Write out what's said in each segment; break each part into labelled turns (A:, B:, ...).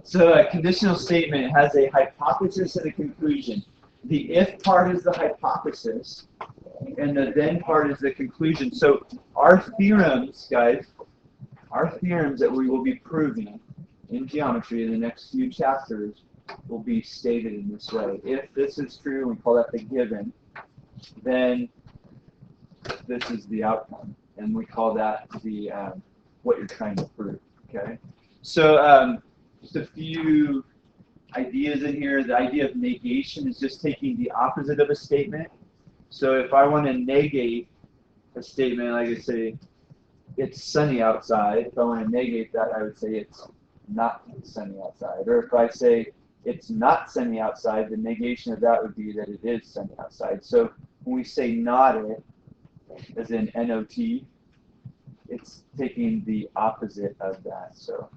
A: So a conditional statement has a hypothesis and a conclusion. The if part is the hypothesis, and the then part is the conclusion. So our theorems, guys, our theorems that we will be proving in geometry in the next few chapters will be stated in this way. If this is true, we call that the given, then this is the outcome, and we call that the what you're trying to prove. Okay. So just a few ideas in here. The idea of negation is just taking the opposite of a statement. So if I want to negate a statement, like I say, it's sunny outside, if I want to negate that, I would say it's not sunny outside. Or if I say it's not sunny outside, the negation of that would be that it is sunny outside. So when we say not it, as in N-O-T, it's taking the opposite of that. So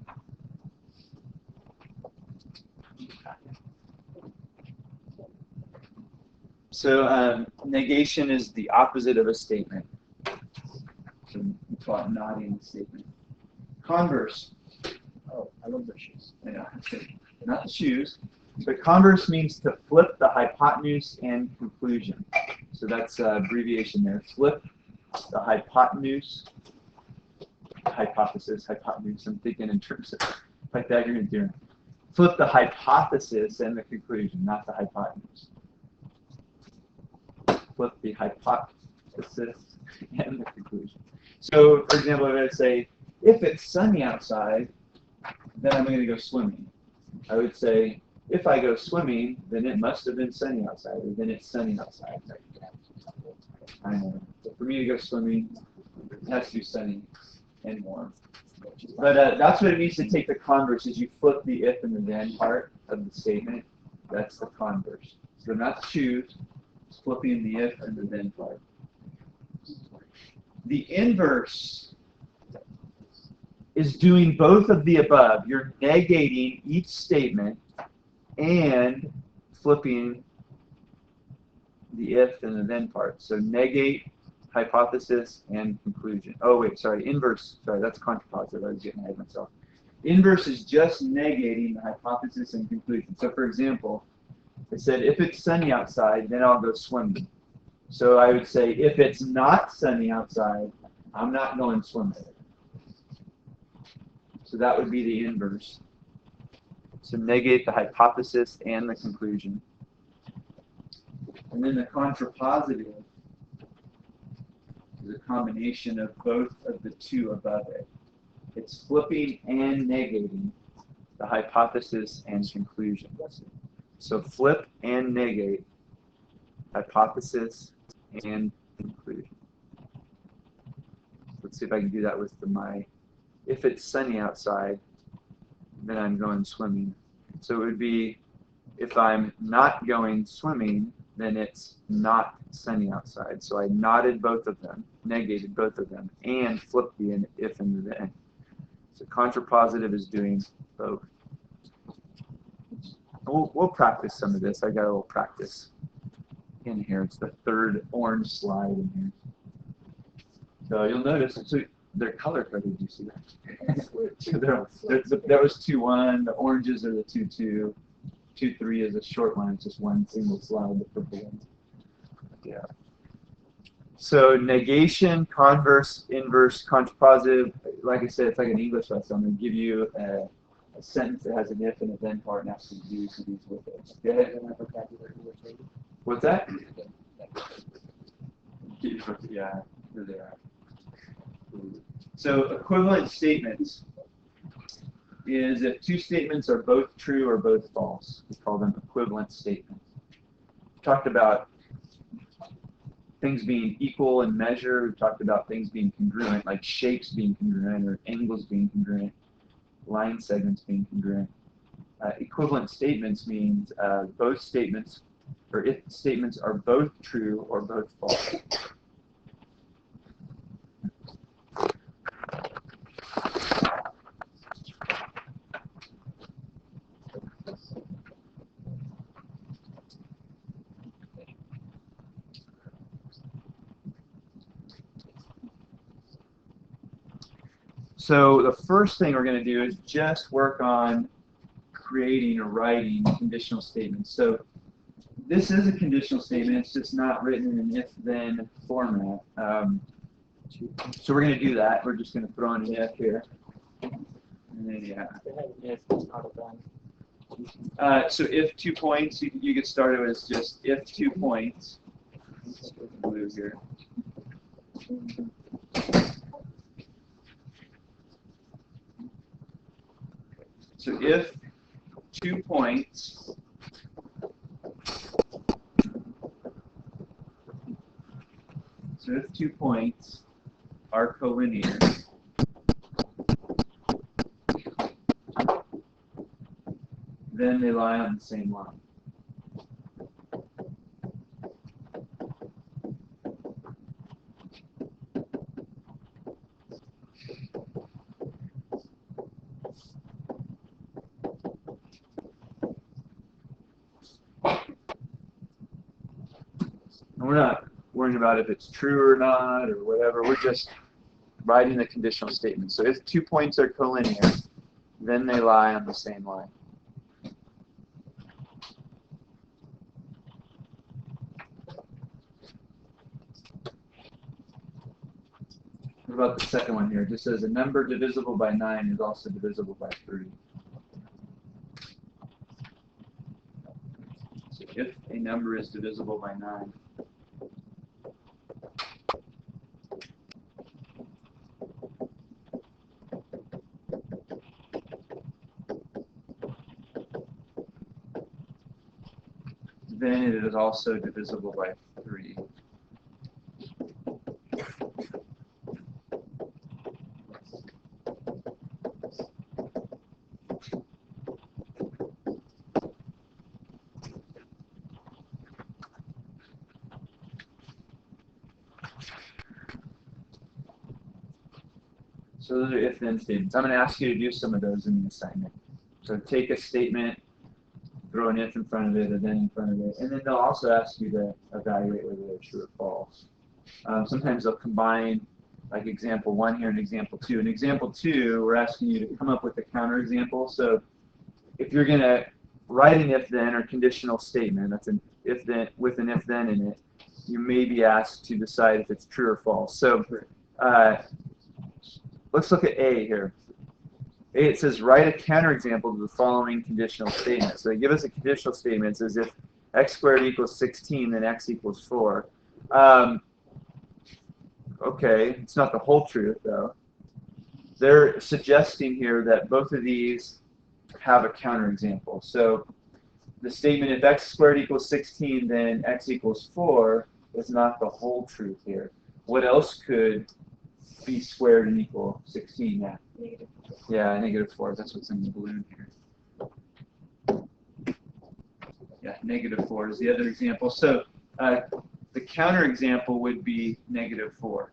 A: negation is the opposite of a statement. So we call it nodding a statement. Converse. Oh, I love the shoes. Yeah, not the shoes. But converse means to flip the hypotenuse and conclusion. So that's abbreviation there. Flip the hypotenuse, hypothesis, hypotenuse. I'm thinking in terms of Pythagorean theorem. Flip the hypothesis and the conclusion, not the hypotenuse. Flip the hypothesis and the conclusion. So, for example, I'm going to say, if it's sunny outside, then I'm going to go swimming. I would say, if I go swimming, then it must have been sunny outside, or then it's sunny outside. I know. So for me to go swimming, it has to be sunny and warm. But that's what it means to take the converse, is you flip the if and the then part of the statement. That's the converse. So not the choose, it's flipping the if and the then part. The inverse is doing both of the above. You're negating each statement and flipping the if and the then part. So negate, hypothesis, and conclusion. Oh, wait, sorry, inverse. Sorry, that's contrapositive. I was getting ahead of myself. Inverse is just negating the hypothesis and conclusion. So, for example, I said, if it's sunny outside, then I'll go swimming. So I would say, if it's not sunny outside, I'm not going swimming. So that would be the inverse. So negate the hypothesis and the conclusion. And then the contrapositive is a combination of both of the two above it. It's flipping and negating the hypothesis and conclusion. So flip and negate hypothesis and conclusion. Let's see if I can do that with my, if it's sunny outside, then I'm going swimming. So it would be, if I'm not going swimming, then it's not sunny outside. So I nodded both of them, negated both of them, and flipped the if and the then. So contrapositive is doing both. We'll practice some of this. I got a little practice in here. It's the third orange slide in here. So you'll notice they're color coded. You see that? That was 2-1. The oranges are the 2-2. 2-3 is a short one. It's just one single slide. The purple one. Yeah. So negation, converse, inverse, contrapositive. Like I said, it's like an English lesson. I'm going to give you a sentence that has an if and a then part, and ask you to do some of these with it. Go ahead. What's that? Yeah, here they are. So equivalent statements is if two statements are both true or both false. We call them equivalent statements. We talked about things being equal in measure. We talked about things being congruent, like shapes being congruent or angles being congruent, line segments being congruent. Equivalent statements means both statements, or if statements are both true or both false. So the first thing we're going to do is just work on creating or writing conditional statements. So this is a conditional statement. It's just not written in an if-then format. So we're going to do that. We're just going to throw on an if here. And then, yeah. So if 2 points, you get started with just if 2 points. Blue here. So if 2 points are collinear, then they lie on the same line. And we're not worrying about if it's true or not or whatever. We're just writing the conditional statement. So if 2 points are collinear, then they lie on the same line. What about the second one here? It just says a number divisible by 9 is also divisible by 3. So if a number is divisible by 9, then it is also divisible by 3. So those are if-then statements. I'm going to ask you to do some of those in the assignment. So take a statement, throw an if in front of it, a then in front of it, and then they'll also ask you to evaluate whether they're true or false. Sometimes they'll combine like example 1 here and example 2. In example 2, we're asking you to come up with a counterexample. So if you're going to write an if-then or conditional statement, that's an if-then with an if-then in it, you may be asked to decide if it's true or false. So let's look at A here. A, it says write a counterexample to the following conditional statement. So they give us a conditional statement. It says if x squared equals 16, then x equals 4. Okay, it's not the whole truth, though. They're suggesting here that both of these have a counterexample. So the statement if x squared equals 16, then x equals 4 is not the whole truth here. What else could be squared and equal 16? Yeah. Yeah, negative 4. That's what's in the balloon here. Yeah, negative 4 is the other example. So the counterexample would be negative 4.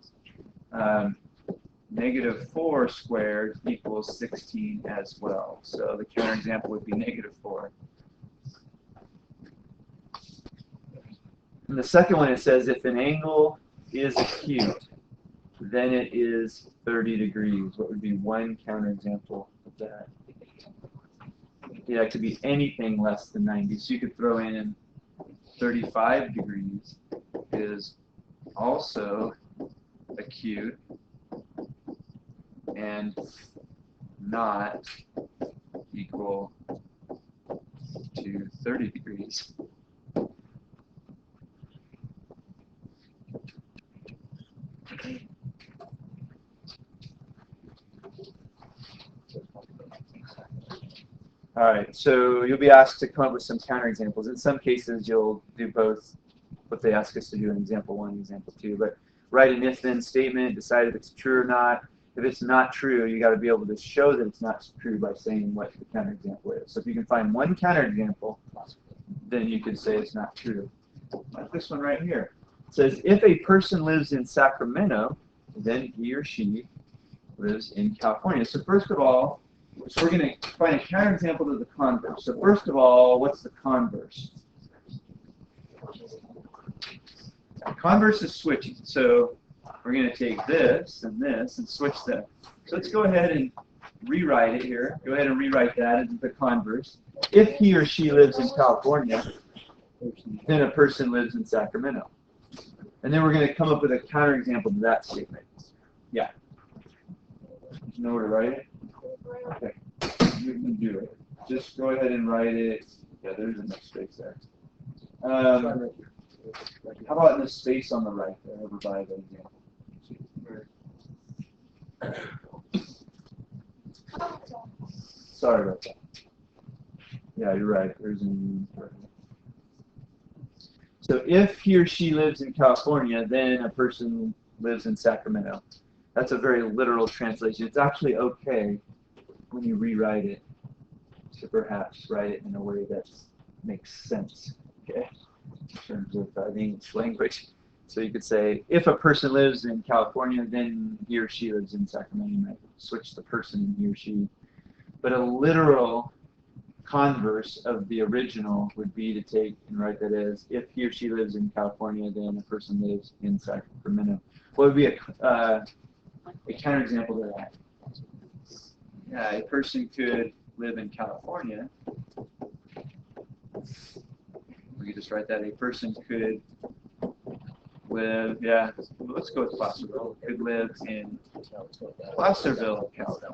A: Negative 4 squared equals 16 as well. So the counterexample would be negative 4. And the second one, it says if an angle is acute, then it is 30 degrees. What would be one counterexample of that? Yeah, it could be anything less than 90. So you could throw in 35 degrees is also acute and not equal to 30 degrees. All right, so you'll be asked to come up with some counterexamples. In some cases, you'll do both what they ask us to do in example 1 and example 2. But write an if-then statement, decide if it's true or not. If it's not true, you got to be able to show that it's not true by saying what the counterexample is. So if you can find one counterexample, then you could say it's not true. Like this one right here. It says, if a person lives in Sacramento, then he or she lives in California. So first of all, so we're going to find a counterexample to the converse. So first of all, what's the converse? Converse is switching. So we're going to take this and switch them. So let's go ahead and rewrite it here. Go ahead and rewrite that as the converse. If he or she lives in California, then a person lives in Sacramento. And then we're going to come up with a counterexample to that statement. Yeah. You know where to write it? Okay. You can do it. Just go ahead and write it. Yeah, there's enough space there. How about in the space on the right there, over by the example? Sorry about that. Yeah, you're right. There's an. So if he or she lives in California, then a person lives in Sacramento. That's a very literal translation. It's actually okay when you rewrite it to perhaps write it in a way that makes sense, okay, in terms of the English language. So you could say, if a person lives in California, then he or she lives in Sacramento. You might switch the person in he or she. But a literal converse of the original would be to take and write that as, if he or she lives in California, then a person lives in Sacramento. What would be a counterexample to that? Yeah, a person could live in California. We could just write that. A person could live, yeah, let's go with Placerville. Could live in Placerville, California.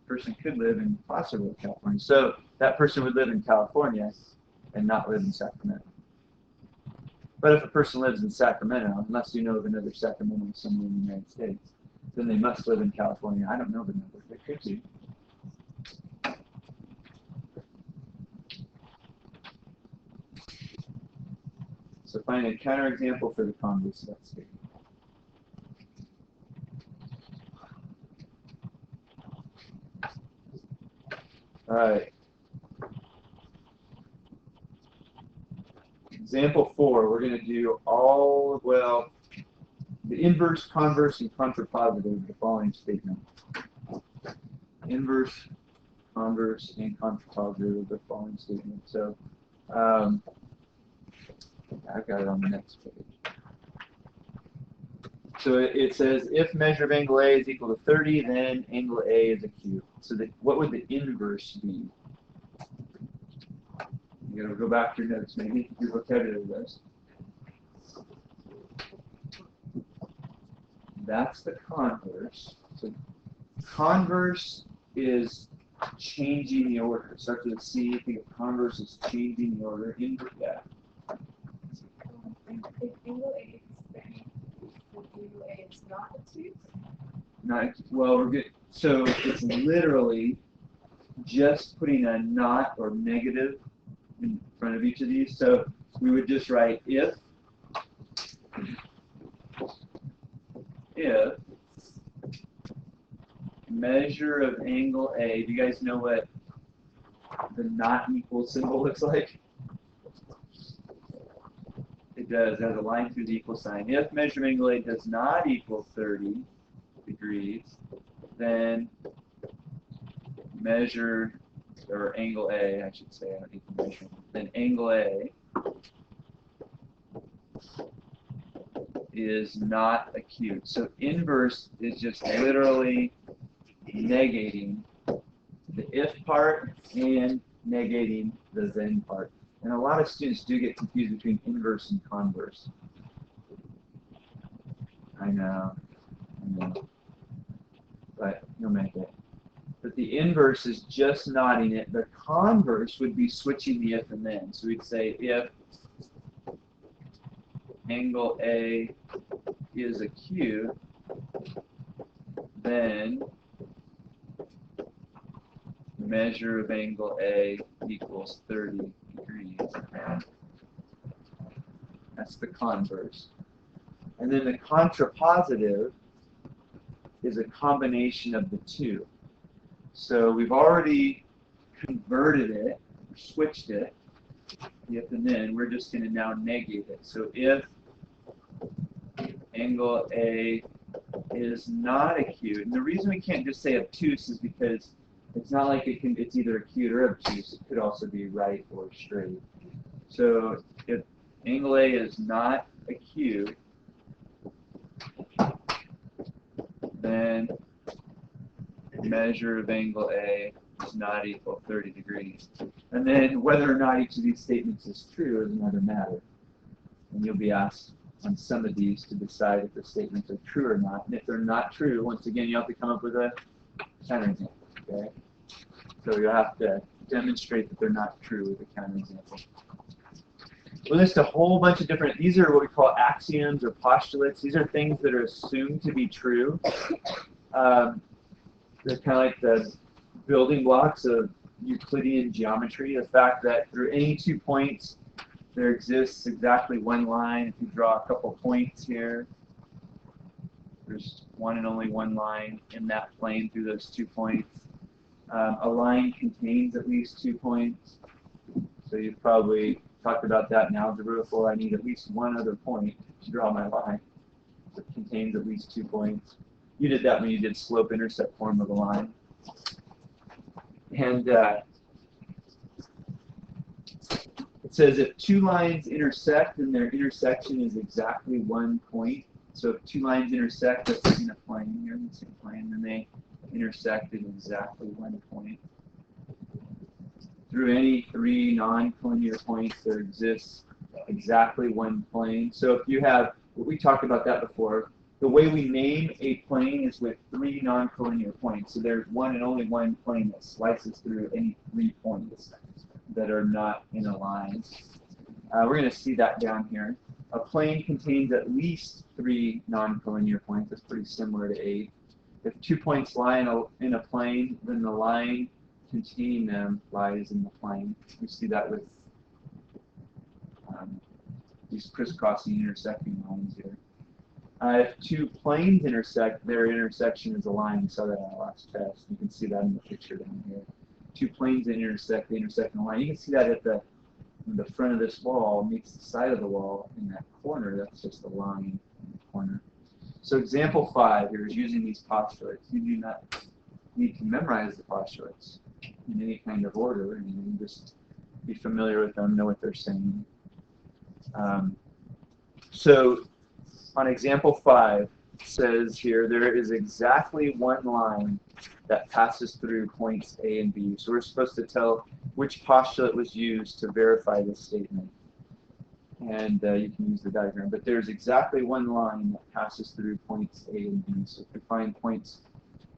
A: Person could live in Placerville, California. So that person would live in California and not live in Sacramento. But if a person lives in Sacramento, unless you know of another Sacramento somewhere in the United States, then they must live in California. I don't know the number. They could be. So find a counterexample for the converse of that statement. All right. Example 4, we're going to do all, well, the inverse, converse, and contrapositive of the following statement. Inverse, converse, and contrapositive of the following statement. So I've got it on the next page. So it says, if measure of angle A is equal to 30, then angle A is acute. So what would the inverse be? You got to go back to your notes, maybe your vocabulary list. That's the converse. So converse is changing the order. Start with a C. Think of converse is changing the order. Inverse, yeah.
B: If angle A is 30, angle A is not acute?
A: Not, well, we're good. So it's literally just putting a not or negative in front of each of these. So we would just write if measure of angle A. Do you guys know what the not equal symbol looks like? It does. It has a line through the equal sign. If measure of angle A does not equal 30 degrees, then measure, or angle A, I should say, I don't need to measure, then angle A is not acute. So inverse is just literally negating the if part and negating the then part. And a lot of students do get confused between inverse and converse. I know. But you'll make it. But the inverse is just nodding it. The converse would be switching the if and then. So we'd say if angle A is acute, then measure of angle A equals 30 degrees. That's the converse. And then the contrapositive is a combination of the two. So we've already converted it, switched it, if and then, we're just going to now negate it. So if angle A is not acute, and the reason we can't just say obtuse is because it's not like it's either acute or obtuse. It could also be right or straight. So if angle A is not a cube, then measure of angle A is not equal 30 degrees. And then whether or not each of these statements is true is another matter. And you'll be asked on some of these to decide if the statements are true or not. And if they're not true, once again, you have to come up with a counterexample. Okay? So you have to demonstrate that they're not true with a counterexample. We'll list a whole bunch of different, these are what we call axioms or postulates. These are things that are assumed to be true. They're kind of like the building blocks of Euclidean geometry. The fact that through any 2 points, there exists exactly one line. If you draw a couple points here, there's one and only one line in that plane through those 2 points. A line contains at least 2 points. So you've probably talked about that in algebra before. I need at least one other point to draw my line. So it contains at least 2 points. You did that when you did slope-intercept form of a line. And it says if 2 lines intersect, then their intersection is exactly 1 point. So if 2 lines intersect, that's in a plane here, in the same plane, then they intersect at exactly 1 point. Through any 3 non-collinear points, there exists exactly 1 plane. So if you have, we talked about that before, the way we name a plane is with 3 non-collinear points. So there's one and only one plane that slices through any 3 points that are not in a line. We're going to see that down here. A plane contains at least 3 non-collinear points. That's pretty similar to 8. If 2 points lie in a plane, then the line containing them lies in the plane. We see that with these crisscrossing intersecting lines here. If 2 planes intersect, their intersection is a line. We saw that on our last test. You can see that in the picture down here. 2 planes that intersect, they intersect in a line. You can see that at the front of this wall meets the side of the wall in that corner. That's just a line in the corner. So example 5 here is using these postulates. You do not need to memorize the postulates in any kind of order. I mean, you just be familiar with them, know what they're saying. So on example 5, it says here, there is exactly 1 line that passes through points A and B. So we're supposed to tell which postulate was used to verify this statement. And you can use the diagram. But there's exactly 1 line that passes through points A and B. So if we find points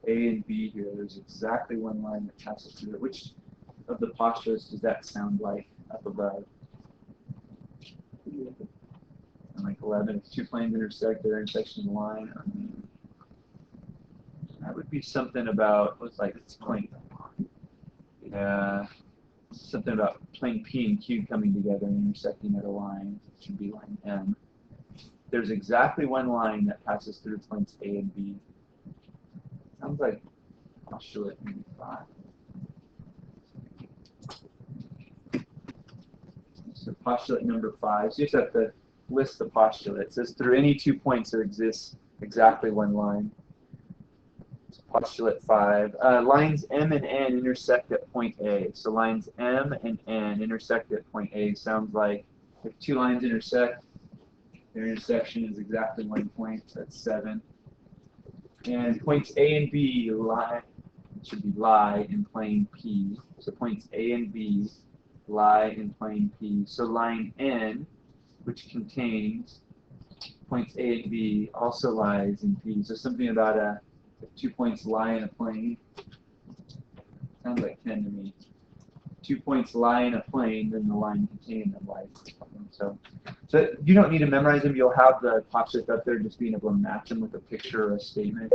A: A and B here, there's exactly 1 line that passes through it. Which of the postulates does that sound like up above? And like 11, if 2 planes intersect, their intersection of the line. That would be something about, looks like it's point. Yeah, something about plane P and Q coming together and intersecting at a line. It should be line M. There's exactly 1 line that passes through points A and B. Sounds like postulate maybe 5. So postulate number 5. So you just have to list the postulate. It says through any 2 points there exists exactly 1 line. So postulate 5. Lines M and N intersect at point A. So lines M and N intersect at point A. Sounds like if 2 lines intersect, their intersection is exactly 1 point. So that's 7. And points A and B lie in plane P. So points A and B lie in plane P. So line N, which contains points A and B, also lies in P. So something about if 2 points lie in a plane. Sounds like 10 to me. 2 points lie in a plane, then the line containing them lies in a plane. So you don't need to memorize them. You'll have the postulates up there, just being able to match them with a picture or a statement.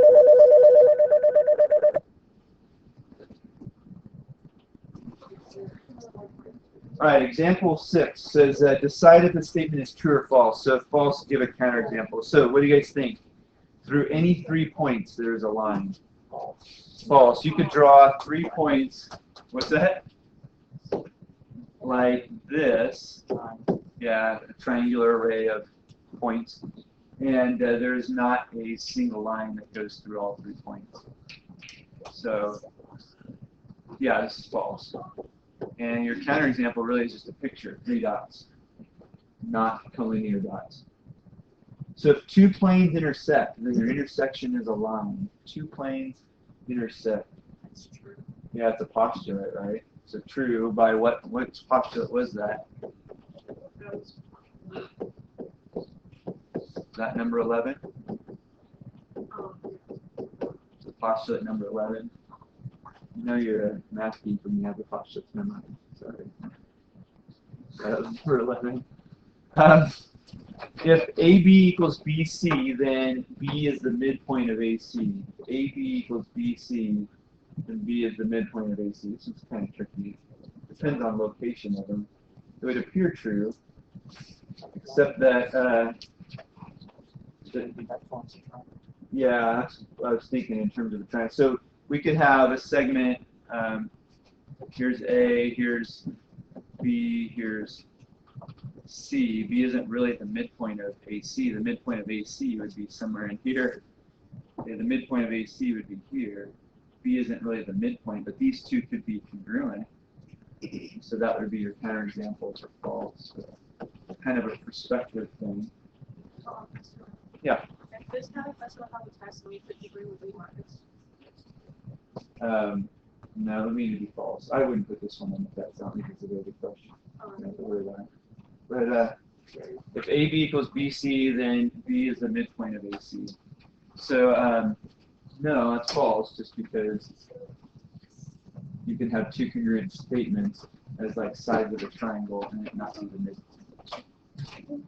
A: All right, example 6 says decide if the statement is true or false. So if false, give a counterexample. So what do you guys think? Through any 3 points, there is a line. False. You could draw 3 points. What's that? Like this. Yeah, a triangular array of points. And there's not a single line that goes through all 3 points. So, yeah, this is false. And your counterexample really is just a picture, 3 dots, not collinear dots. So if two planes intersect, then their intersection is a line. Two planes intersect.
B: That's true.
A: Yeah, it's a postulate, right? So true by what postulate was that?
B: Goes,
A: Is that number 11?
B: um,
A: Postulate number 11. You know you're a math geek when you have the postulates memorized. Sorry. That was number 11. If AB equals BC, then B is the midpoint of AC. If AB equals BC, then B is the midpoint of AC. This is kind of tricky. Depends on location of them. It would appear true, except that, yeah, that's what I was thinking in terms of the triangle. So we could have a segment, here's A, here's B, here's C. B isn't really at the midpoint of AC. The midpoint of AC would be somewhere in here. Okay, the midpoint of AC would be here. B isn't really the midpoint, but these two could be congruent. So that would be your counterexample for false. So kind of a perspective thing. Yeah.
B: if this kind of that's not how the test and we could agree with lead markets.
A: No, it would mean to be false. I wouldn't put this one in if that's not because it's a very good question.
B: Um,
A: I don't have to worry about it. But if AB equals BC, then B is the midpoint of AC. So no, that's false, just because you can have two congruent statements as like sides of a triangle and it not be the midpoint.